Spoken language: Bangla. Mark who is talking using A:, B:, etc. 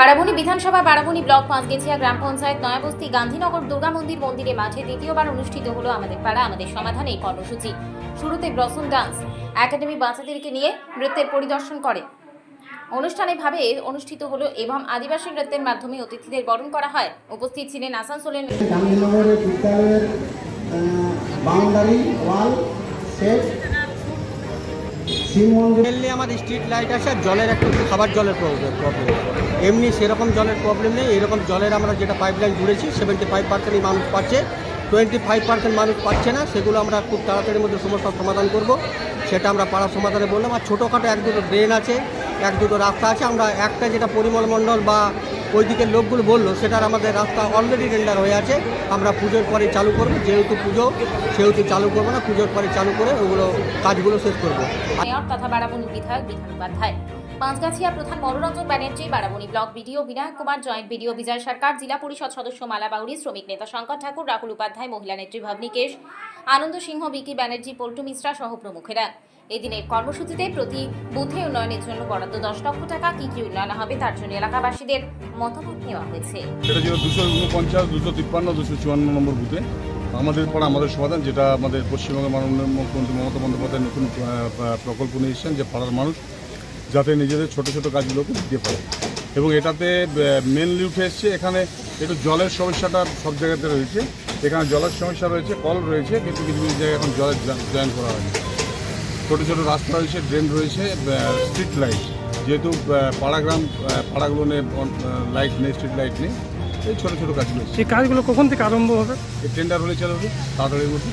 A: বারাবণী বিধানসভা বারাবণী ব্লক পাঁচগেছিয়া গ্রাম পঞ্চায়েত নয়াবস্তি গান্ধীনগর দুর্গা মন্দিরে মাঠে দ্বিতীয়বার অনুষ্ঠিত হলো আমাদের পাড়া আমাদের সমাধান এই কর্মসূচি। শুরুতে ব্লসম ডান্স একাডেমি বাচ্চাদেরকে নিয়ে নৃত্যের পরিদর্শন করে। অনুষ্ঠানে ভাবে অনুষ্ঠিত হলো এবং আদিবাসী নৃত্যের মাধ্যমে অতিথিদের বরণ করা হয়। উপস্থিত ছিলেন আসানসোলের
B: গান্ধীনগরের বিদ্যালয়ের বাউন্ডারি ওয়াল সেট শিব মন্দির
C: আমাদের স্ট্রিট লাইট আছে আর জলের একটু খাবার জলের প্রবলেম। এমনি সেরকম জলের প্রবলেম নেই। এরকম জলের আমরা যেটা পাইপলাইন জুড়েছি 75%ই মানুষ পাচ্ছে, 25% মানুষ পাচ্ছে না। সেগুলো আমরা খুব তাড়াতাড়ির মধ্যে সমস্যার সমাধান করব, সেটা আমরা পাড়ার সমাধানে বললাম। আর ছোটোখাটো এক দুটো ড্রেন আছে, এক দুটো রাস্তা আছে। আমরা একটা যেটা পরিমল মণ্ডল বা ওই দিকের লোকগুলো বললো সেটার আমাদের রাস্তা অলরেডি টেন্ডার হয়ে আছে। আমরা পুজোর পরে চালু করব, যেহেতু পুজো সেহেতু চালু করবো না, পুজোর পরে চালু করে ওগুলো কাজগুলো শেষ করবো।
A: মেয়র তথা বারাবণী বিধায়ক বিধান উপাধ্যায়, পাঁচগাছিয়া প্রধান Monoranjan Banerjee, Barabani block BDO Binayak Kumar, joint BDO Bijoy Sarkar, Zilla Parishad সদস্য মালা বাউরি, শ্রমিক নেতা শঙ্কর ঠাকুর, রাহুল উপাধ্যায়, মহিলা নেত্রী ভাবনী কেশ, আনন্দ সিংহ, বিকি ব্যানার্জি, পল্টু মিশ্রা সহ প্রমুখেরা। এই দিনের কর্মসূচিতে প্রতি বুথে উন্নয়নের জন্য বরাদ্দ 10 লক্ষ টাকা। কি উন্নয়ন হবে তার জন্য এলাকাবাসীদের মতামত নেওয়া হয়েছে।
D: সেটা ছিল 249, 253, 254 নম্বর বুথে আমাদের পাড়া আমাদের সমাধান, যেটা আমাদের পশ্চিমবঙ্গের মাননীয় মুখ্যমন্ত্রী মমতা বন্দ্যোপাধ্যায় নতুন প্রকল্প নিয়ে এসেছেন, যে পাড়ার মানুষ যাতে নিজেদের ছোট ছোট কাজগুলোকে দিতে পারে। এবং এটাতে মেনলি উঠে এসছে এখানে একটু জলের সমস্যাটা সব জায়গাতে রয়েছে। এখানে জলের সমস্যা রয়েছে, কল রয়েছে, কিন্তু কিছু কিছু জায়গায় এখন জলের জয়েন করা হয়নি। ছোটো ছোটো রাস্তা রয়েছে, ড্রেন রয়েছে, স্ট্রিট লাইট, যেহেতু পাড়াগুলো লাইট নেই, স্ট্রিট লাইট নেই, এই ছোটো ছোটো কাজগুলো।
E: সেই কাজগুলো কখন থেকে আরম্ভ হবে?
D: এই টেন্ডার হলে চালু হবে তাড়াতাড়ির মধ্যে।